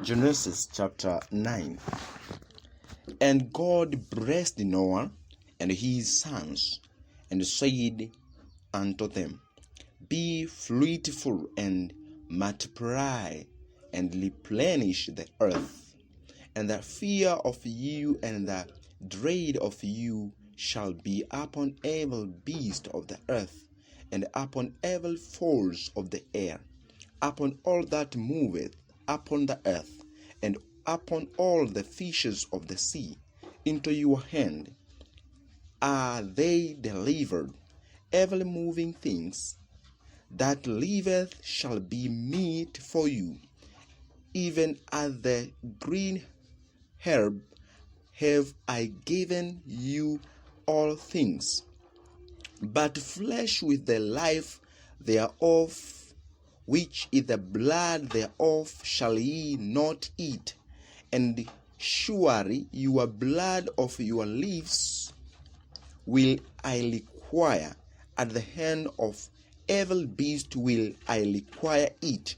Genesis chapter 9. And God blessed Noah and his sons, and said unto them, Be fruitful and multiply, and replenish the earth. And the fear of you and the dread of you shall be upon every beast of the earth, and upon every fowl of the air, upon all that moveth upon the earth, and upon all the fishes of the sea. Into your hand are they delivered. Every moving things that liveth shall be meat for you. Even as the green herb have I given you all things. But flesh with the life thereof, which is the blood thereof, shall ye not eat. And surely your blood of your lives will I require. At the hand of every beast will I require it,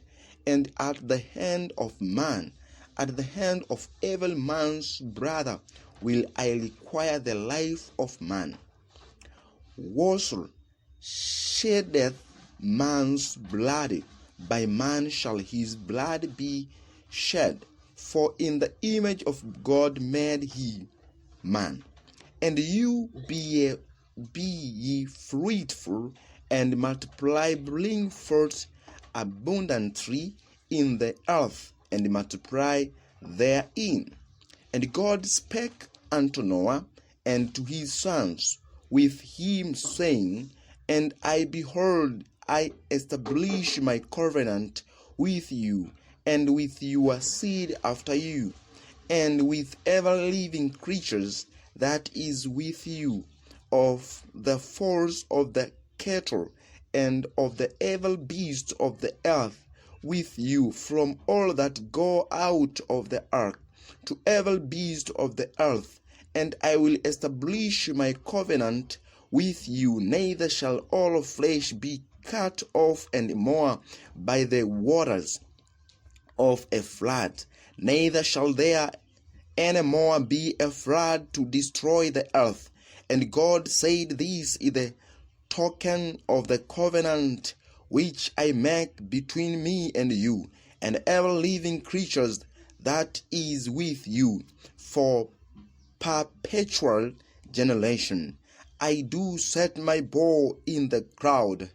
and at the hand of man, at the hand of every man's brother, will I require the life of man. Whoso sheddeth man's blood, by man shall his blood be shed. For in the image of God made he man. And you be ye fruitful, and multiply, bring forth abundantly in the earth, and multiply therein. And God spake unto Noah and to his sons with him, saying, And I behold, I establish my covenant with you, and with your seed after you, and with every living creatures that is with you, of the fowls of the cattle, and of the every beast of the earth with you, from all that go out of the ark, to every beast of the earth. And I will establish my covenant with you, neither shall all flesh be cut off and more by the waters of a flood, neither shall there any more be a flood to destroy the earth. And God said, This is the token of the covenant which I make between me and you, and every living creatures that is with you, for perpetual generation. I do set my bow in the cloud,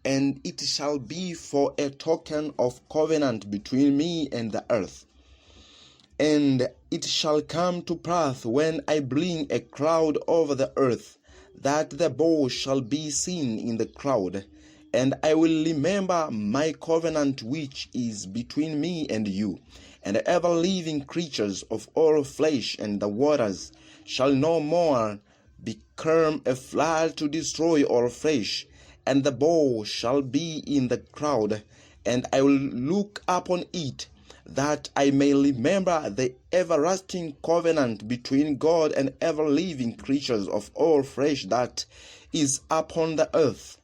and it shall be for a token of covenant between me and the earth. And it shall come to pass, when I bring a cloud over the earth, that the bow shall be seen in the cloud. And I will remember my covenant which is between me and you, and ever living creatures of all flesh, and the waters shall no more become a flood to destroy all flesh. And the bow shall be in the cloud, and I will look upon it, that I may remember the everlasting covenant between God and ever living creatures of all flesh that is upon the earth.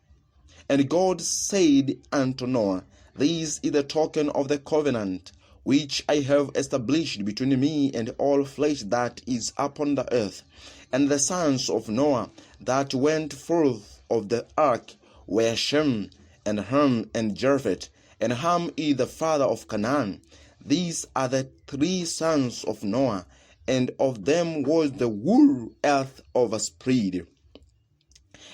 And God said unto Noah, This is the token of the covenant which I have established between me and all flesh that is upon the earth. And the sons of Noah that went forth of the ark were Shem, and Ham, and Japheth. And Ham is the father of Canaan. These are the three sons of Noah, and of them was the whole earth overspread.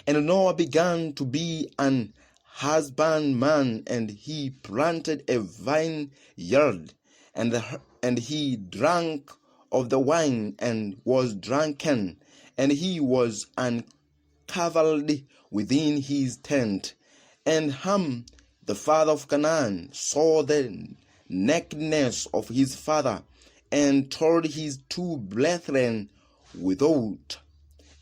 And Noah began to be an husbandman, and he planted a vineyard, and he drank of the wine, and was drunken, and he was uncovered within his tent. And Ham, the father of Canaan, saw the nakedness of his father, and told his two brethren without.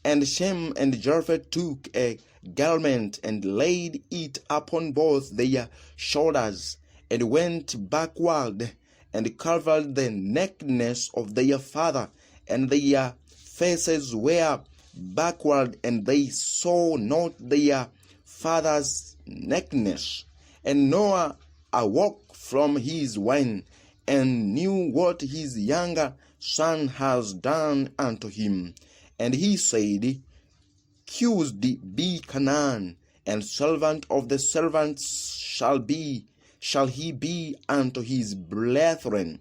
And Shem and Japheth took a garment, and laid it upon both their shoulders, and went backward, and covered the nakedness of their father, and their faces were backward, and they saw not their father's nakedness. And Noah awoke from his wine, and knew what his younger son has done unto him. And he said, Cursed be Canaan, and servant of the servants shall he be unto his brethren.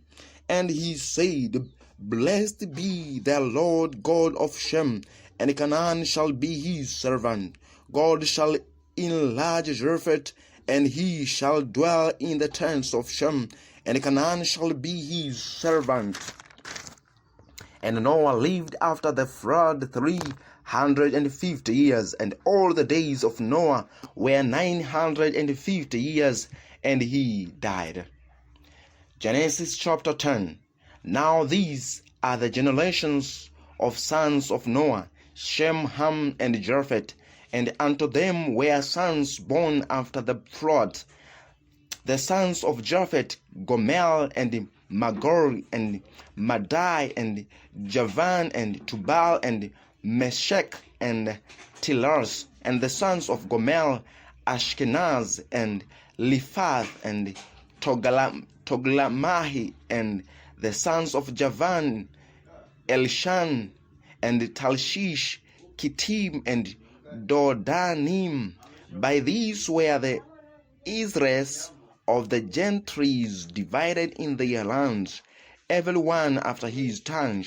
And he said, Blessed be the Lord God of Shem, and Canaan shall be his servant. God shall enlarge Japheth, and he shall dwell in the tents of Shem, and Canaan shall be his servant. And Noah lived after the flood 350 years, and all the days of Noah were 950 years, and he died. Genesis chapter 10. Now these are the generations of sons of Noah, Shem, Ham, and Japheth, and unto them were sons born after the flood. The sons of Japheth, Gomer, and Magor, and Madai, and Javan, and Tubal, and Meshach, and Tiras. And the sons of Gomer, Ashkenaz, and Liphath, and Toglamahi. And the sons of Javan, Elshan, and Talshish, Kittim, and Dodanim. By these were the Israels of the Gentiles divided in their lands, every one after his tongue,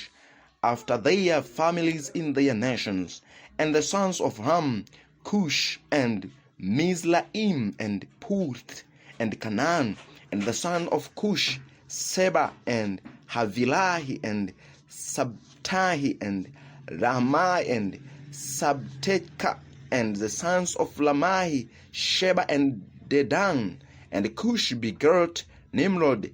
after their families in their nations. And the sons of Ham, Cush, and Mizraim, and Put, and Canaan. And the son of Cush, Seba, and Havilah, and Sabtahi, and Ramai, and Sabteka. And the sons of Lamai, Sheba, and Dedan. And Cush begat Nimrod.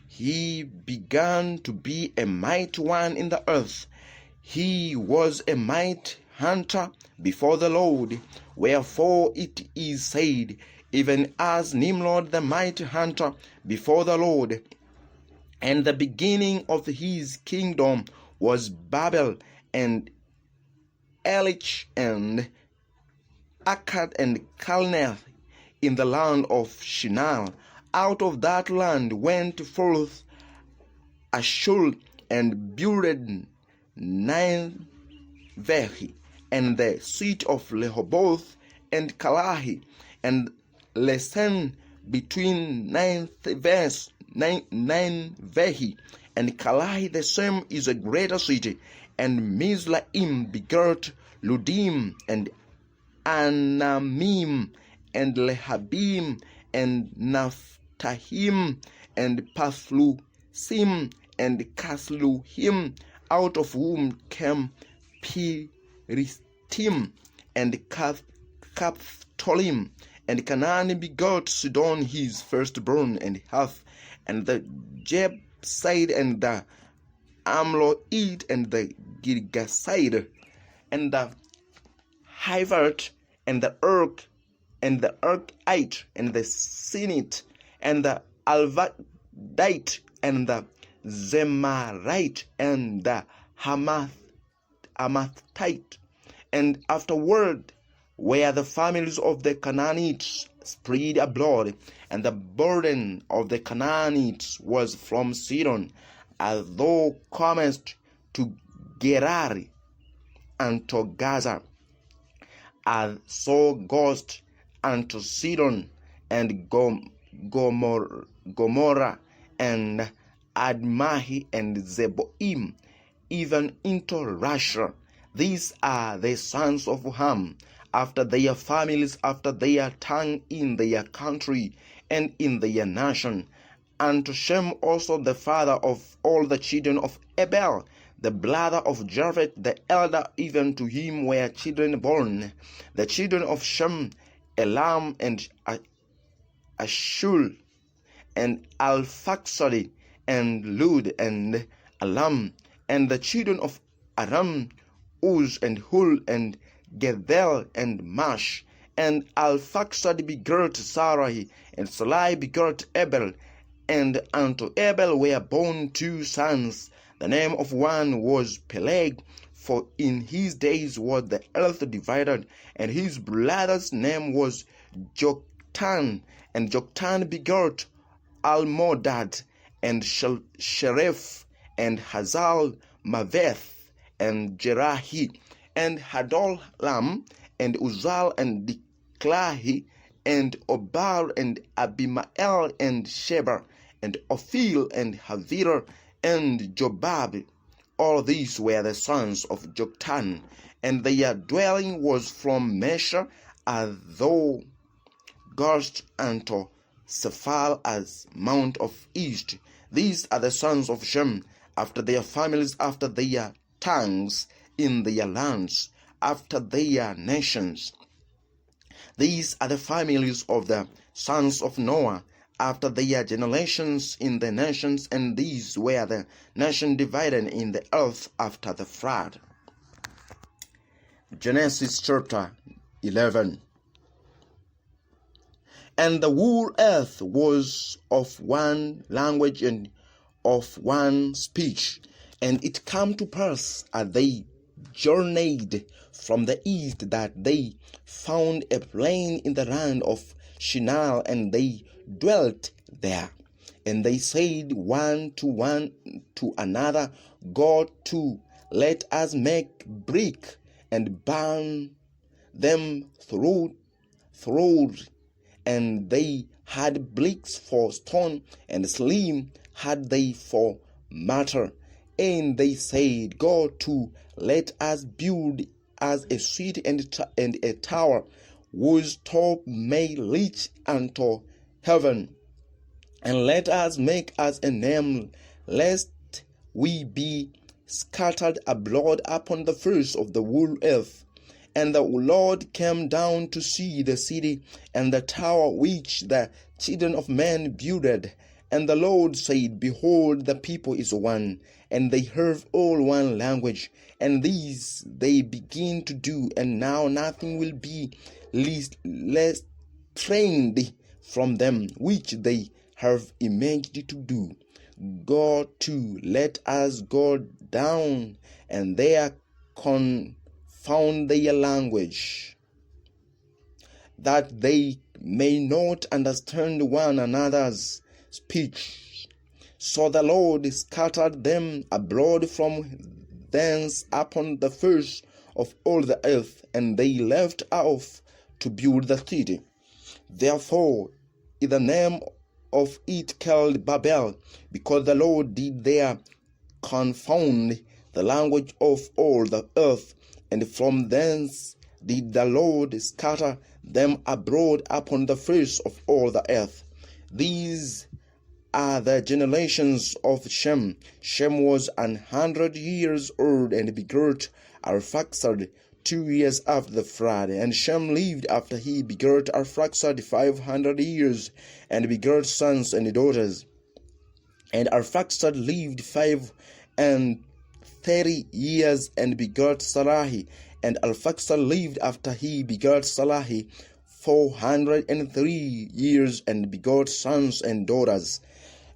He began to be a mighty one in the earth. He was a mighty hunter before the Lord. Wherefore it is said, even as Nimrod the mighty hunter before the Lord. And the beginning of his kingdom was Babel, and Elich, and Akkad, and Calneh, in the land of Shinar. Out of that land went forth Ashur, and builded Nineveh, and the seat of Rehoboth, and Kalahi, and Lesen between Nineveh and Kalahi. The same is a greater city. And Mizraim begat Ludim, and Anamim, and Lehabim, and Naphtahim, and Pathlusim, and Casluhim, out of whom came Peristim, and Captolim. And Canaan begot Sidon his firstborn, and Hath, and the Jebusite, and the Amorite, and the Girgasite, and the Hivite, and the and the Arkite, and the Sinite, and the Alvadite, and the Zemarite, and the Hamathite. And afterward were the families of the Canaanites spread abroad, and the burden of the Canaanites was from Sidon, as thou comest to Gerar, and to Gaza, as so goest unto Sidon, and Gomorrah, and Admah, and Zeboim, even into Russia. These are the sons of Ham, after their families, after their tongue, in their country, and in their nation. And to Shem also the father of all the children of Abel, the brother of Japheth, the elder, even to him were children born. The children of Shem, Elam, and Ashur, and Alphaxadi, and Lud, and Alam. And the children of Aram, Uz, and Hul, and Gedel, and Mash. And Alphaxad begat Sarai, and Sarai begat Abel. And unto Abel were born two sons. The name of one was Peleg, for in his days was the earth divided, and his brother's name was Joktan. And Joktan begat Almodad, and Sheref, and Hazal Maveth, and Jerahi, and Hadolam, and Uzal, and Diklahi, and Obal, and Abimael, and Sheba, and Ophir, and Havir, and Jobab. All these were the sons of Joktan, and their dwelling was from Mesha, as thou goest unto Sephal, as Mount of East. These are the sons of Shem, after their families, after their tongues, in their lands, after their nations. These are the families of the sons of Noah, after their generations in the nations, and these were the nation divided in the earth after the flood. Genesis chapter 11. And the whole earth was of one language and of one speech. And it came to pass, as they journeyed from the east, that they found a plain in the land of Shinar, and they dwelt there. And they said one to another, Go to, let us make brick, and burn them through. And they had bricks for stone, and slime had they for mortar. And they said, Go to, let us build us a city and a tower, whose top may reach unto heaven. And let us make us a name, lest we be scattered abroad upon the face of the whole earth. And the Lord came down to see the city and the tower which the children of men builded. And the Lord said, Behold, the people is one, and they have all one language. And these they begin to do, and now nothing will be less trained from them, which they have imaged to do. Go to, let us go down, and there confound their language, that they may not understand one another's speech. So the Lord scattered them abroad from thence upon the face of all the earth, and they left off to build the city. Therefore is the name of it called Babel, because the Lord did there confound the language of all the earth, and from thence did the Lord scatter them abroad upon the face of all the earth. These are the generations of Shem. Shem was 100 years old and begot Arphaxad 2 years after the flood. And Shem lived after he begot Arphaxad 500 years and begot sons and daughters. And Arphaxad lived 530 years and begot Sarai. And Arphaxad lived after he begot Sarai 403 years and begot sons and daughters.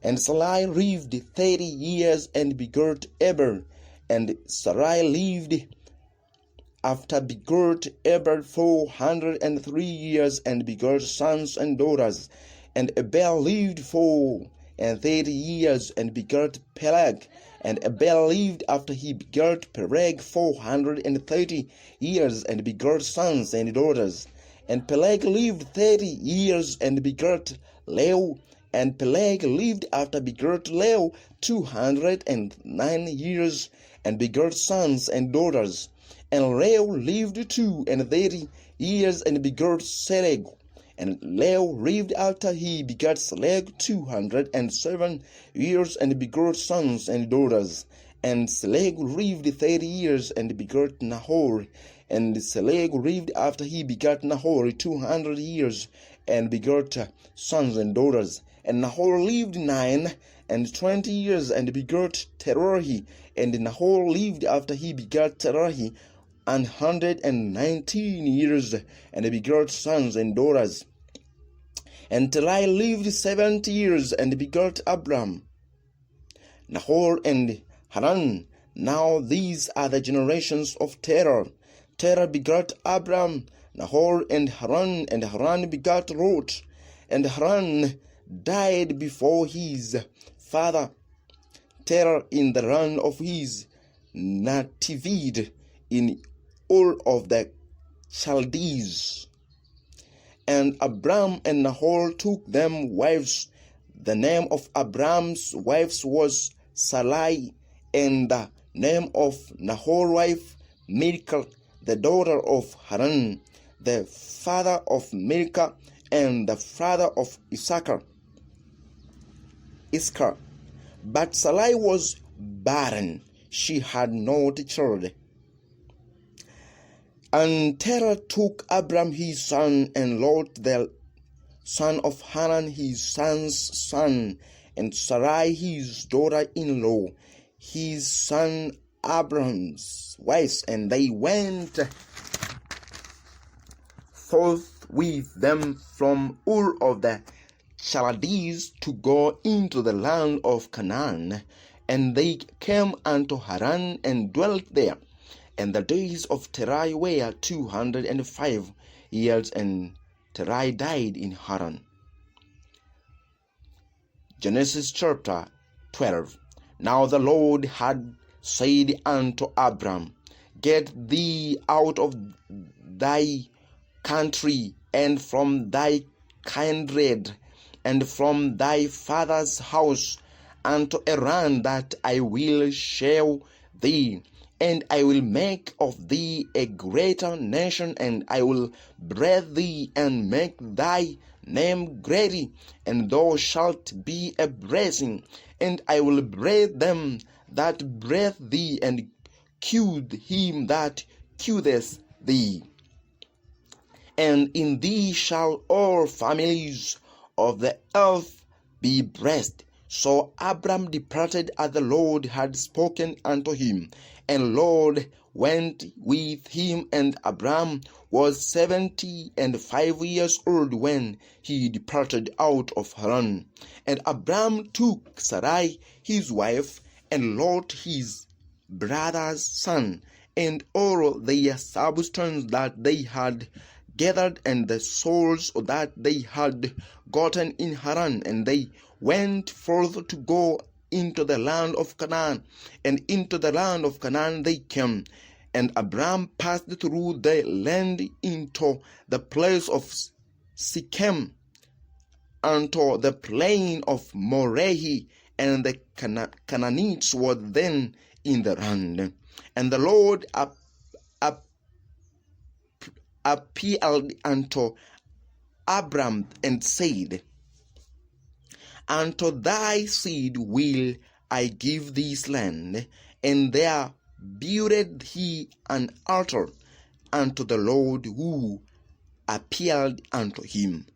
And Sarai lived 30 years and begot Eber. And Sarai lived after begot Eber 403 years and begot sons and daughters. And Abel lived 430 years and begot Peleg. And Abel lived after he begot Peleg 430 years and begot sons and daughters. And Peleg lived 30 years and begot Leu. And Peleg lived after begot Leu 209 years and begot sons and daughters. And Leu lived 230 years and begot Seleg. And Leu lived after he begot Seleg 207 years and begot sons and daughters. And Seleg lived 30 years and begot Nahor. And Seleg lived after he begot Nahor 200 years and begot sons and daughters. And Nahor lived 29 years and begot Terahi. And Nahor lived after he begot Terahi 119 years and begot sons and daughters. And Terai lived 70 years and begot Abram, Nahor, and Haran. Now these are the generations of Terah. Terah begot Abram, Nahor, and Haran begot Lot. And Haran died before his father Terah in the land of his nativity in Ur of the Chaldees. And Abram and Nahor took them wives. The name of Abram's wives was Sarai, and the name of Nahor's wife Milcah, the daughter of Haran, the father of Milcah, and the father of Issachar. But Sarai was barren; she had not child. And Terah took Abram his son, and Lot the son of Haran his son's son, and Sarai his daughter-in-law, his son Abram's wives, and they went forth with them from Ur of the Chaldees to go into the land of Canaan. And they came unto Haran and dwelt there. And the days of Terah were 205 years, and Terah died in Haran. Genesis chapter 12. Now the Lord had said unto Abram, Get thee out of thy country, and from thy kindred, and from thy father's house, unto a land that I will show thee. And I will make of thee a greater nation, and I will breed thee, and make thy name great, and thou shalt be a blessing. And I will breed them that breed thee, and cure him that cureth thee. And in thee shall all families of the earth be blessed. So Abram departed as the Lord had spoken unto him, and Lord went with him. And Abram was 75 years old when he departed out of Haran. And Abram took Sarai his wife, and Lot his brother's son, and all their substance that they had gathered, and the souls that they had gotten in Haran, and they went forth to go into the land of Canaan. And into the land of Canaan they came. And Abram passed through the land into the place of Shechem, unto the plain of Moreh, and the Canaanites were then in the land. And the Lord appeared unto Abram and said, Unto thy seed will I give this land. And there builded he an altar unto the Lord who appeared unto him.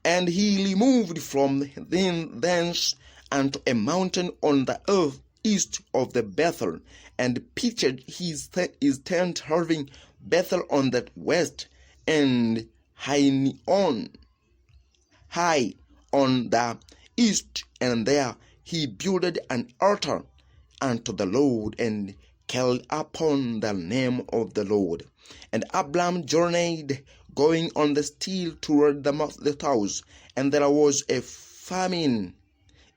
And he removed from thence unto a mountain on the earth east of the Bethel, and pitched his tent, having Bethel on the west, and high on the east. And there he builded an altar unto the Lord, and called upon the name of the Lord. And Abram journeyed, going on the still toward the south, and there was a famine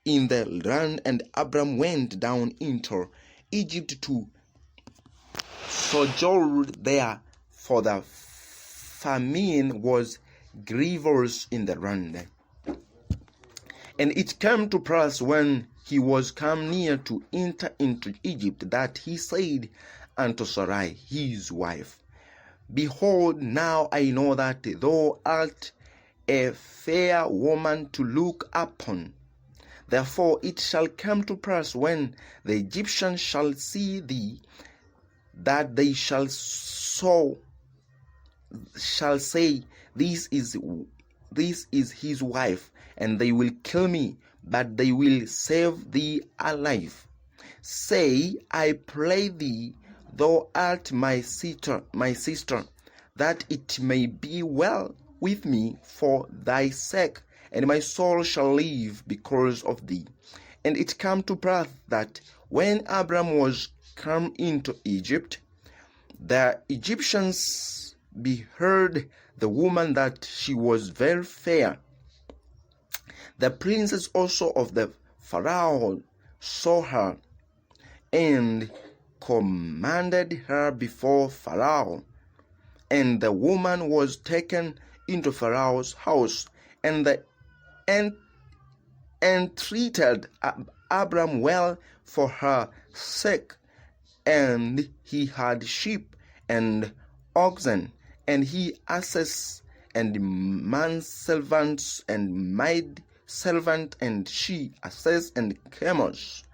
in the land. And Abram went down into Egypt to sojourn there, for the famine was grievous in the land. And it came to pass, when he was come near to enter into Egypt, that he said unto Sarai his wife, Behold, now I know that thou art a fair woman to look upon. Therefore it shall come to pass, when the Egyptians shall see thee, that they shall say, This is his wife, and they will kill me, but they will save thee alive. Say, I pray thee, thou art my sister, that it may be well with me for thy sake, and my soul shall live because of thee. And it came to pass that when Abram was come into Egypt, the Egyptians beheld the woman, that she was very fair. The princess also of the Pharaoh saw her, and commanded her before Pharaoh. And the woman was taken into Pharaoh's house, and entreated Abram well for her sake. And he had sheep and oxen, and he asses, and manservants, and maid servant, and she asses and camels.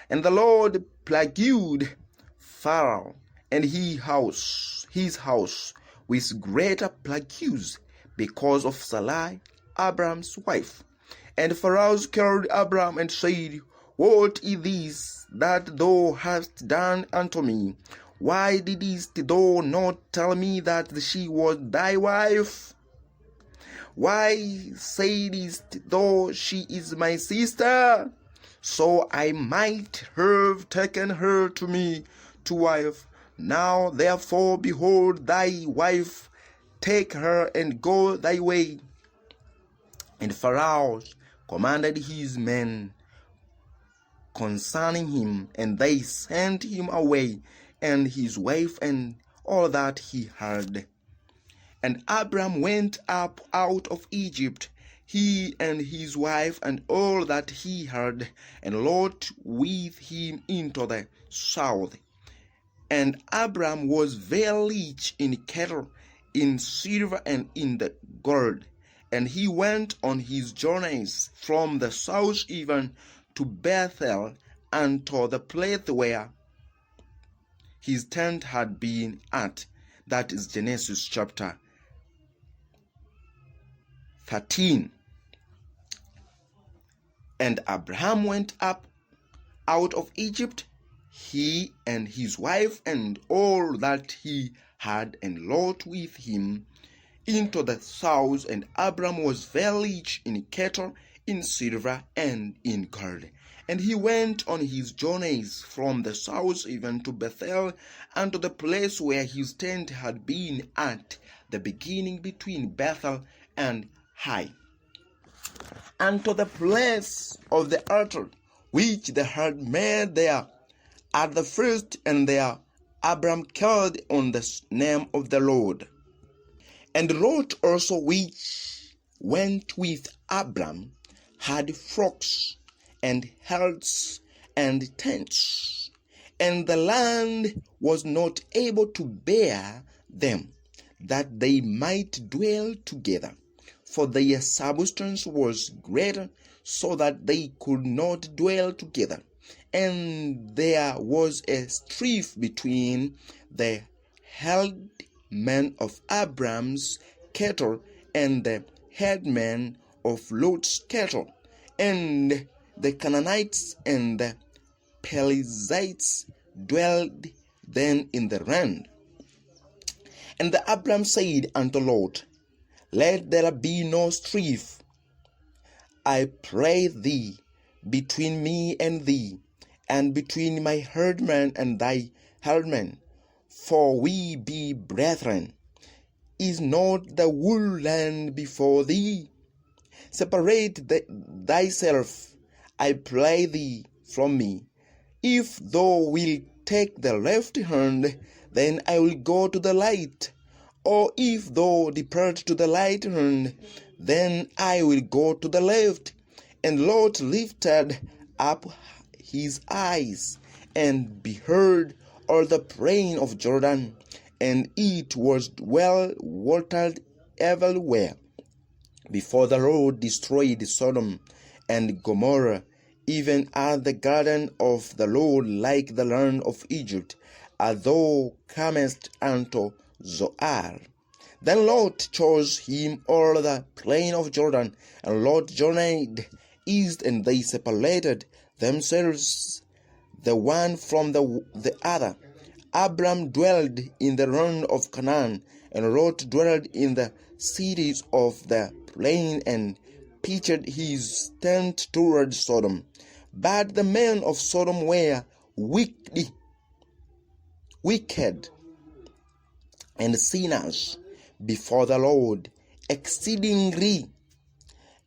And the Lord plagued Pharaoh and his house with greater plagues because of Sarai, Abram's wife. And Pharaoh called Abram and said, What is this that thou hast done unto me? Why didst thou not tell me that she was thy wife? Why saidst thou, She is my sister? So I might have taken her to me to wife. Now therefore, behold, thy wife, take her and go thy way. And Pharaoh commanded his men concerning him, and they sent him away, and his wife, and all that he had. And Abram went up out of Egypt, he and his wife, and all that he had, and Lot with him into the south. And Abram was very rich in cattle, in silver, and in the gold. And he went on his journeys from the south even to Bethel, unto the place where his tent had been at. That is Genesis chapter 13. And Abraham went up out of Egypt, he and his wife, and all that he had, and Lot with him, into the south. And Abram was very rich in cattle, in silver, and in gold. And he went on his journeys from the south even to Bethel, unto the place where his tent had been at the beginning between Bethel and Hai, unto the place of the altar which they had made there at the first. And there Abram called on the name of the Lord. And Lot also, which went with Abram, had flocks and herds and tents, and the land was not able to bear them, that they might dwell together, for their substance was greater, so that they could not dwell together. And there was a strife between the herdmen of Abram's cattle and the headmen of Lot's cattle. And the Canaanites and the Perizzites dwelled then in the land. And the Abram said unto Lot, Let there be no strife, I pray thee, between me and thee, and between my herdmen and thy herdmen, for we be brethren. Is not the whole land before thee? Separate thyself, I pray thee, from me. If thou wilt take the left hand, then I will go to the light. Or if thou depart to the right hand, then I will go to the left. And Lot lifted up his eyes, and beheld all the plain of Jordan, and it was well watered everywhere, before the Lord destroyed Sodom and Gomorrah, even as the garden of the Lord, like the land of Egypt, as thou comest unto Zoar. Then Lot chose him all the plain of Jordan, and Lot journeyed east, and they separated themselves the one from the other. Abram dwelled in the land of Canaan, and Lot dwelled in the cities of the plain, and pitched his tent toward Sodom. But the men of Sodom were wicked and sinners before the Lord exceedingly,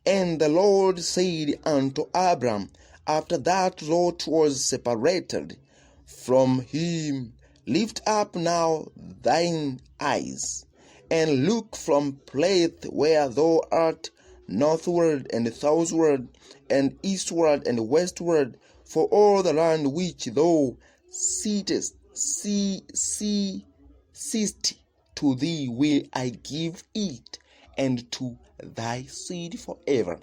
And the Lord said unto Abram, after that Lot was separated from him, Lift up now thine eyes, and look from place where thou art, northward and southward, and eastward and westward, for all the land which thou seest to thee will I give it, and to thy seed forever.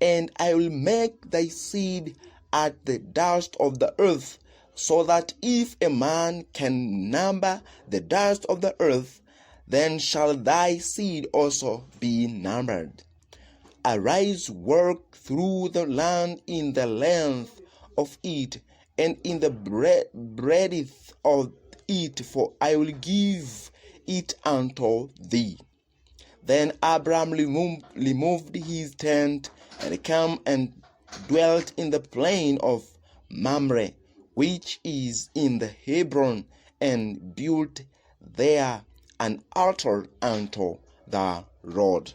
And I will make thy seed as the dust of the earth, so that if a man can number the dust of the earth, then shall thy seed also be numbered. Arise, work through the land in the length of it, and in the breadth of it, for I will give it unto thee. Then Abram removed his tent and came and dwelt in the plain of Mamre, which is in the Hebron, and built there an altar unto the Lord.